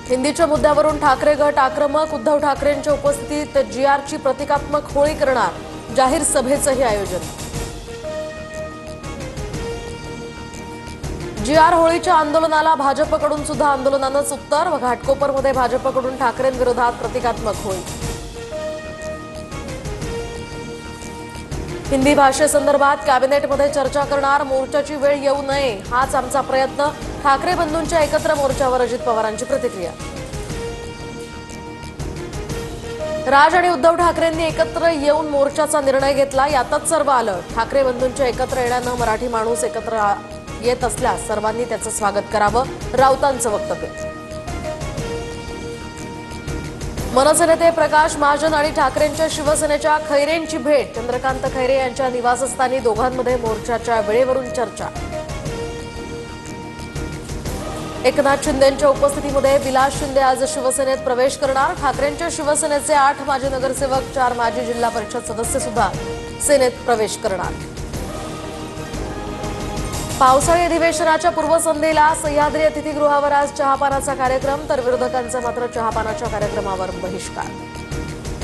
हिंदीच्या मुद्द्यावरून ठाकरे गट आक्रमक, उद्धव ठाकरेंच्या उपस्थितीत जीआरची प्रतिकात्मक होळी करणार, जाहीर सभेचंही आयोजन। जीआर होळीच्या आंदोलनाला भाजपकडून सुद्धा आंदोलनानंच उत्तर। घाटकोपरमध्ये भाजपकडून ठाकरेंविरोधात प्रतिकात्मक होळी। हिंदी भाषेसंदर्भात कॅबिनेटमध्ये चर्चा करणार, मोर्चाची वेळ येऊ नये हाच आमचा प्रयत्न। ठाकरे बंधूंच्या एकत्र मोर्चावर अजित पवारांची प्रतिक्रिया। राज आणि उद्धव ठाकरेंनी एकत्र येऊन मोर्चाचा निर्णय घेतला, यातच सर्व आलं। ठाकरे बंधूंच्या एकत्र येण्यानं मराठी माणूस एकत्र येत असल्यास सर्वांनी त्याचं स्वागत करावं, राऊतांचं वक्तव्य। मनसे नेते प्रकाश महाजन आणि ठाकरेंच्या शिवसेनेच्या खैरेंची भेट। चंद्रकांत खैरे यांच्या निवासस्थानी दोघांमध्ये मोर्चाच्या वेळेवरून चर्चा। एकनाथ शिंदेंच्या उपस्थितीमध्ये विलास शिंदे आज शिवसेनेत प्रवेश करणार। ठाकरेंच्या शिवसेनेचे 8 माजी नगरसेवक, 4 माजी जिल्हा परिषद सदस्य सुद्धा सेनेत प्रवेश करणार। पावसाळी अधिवेशनाच्या पूर्वसंध्येला सह्याद्री अतिथीगृहावर आज चहापानाचा कार्यक्रम, तर विरोधकांचा मात्र चहापानाच्या कार्यक्रमावर बहिष्कार।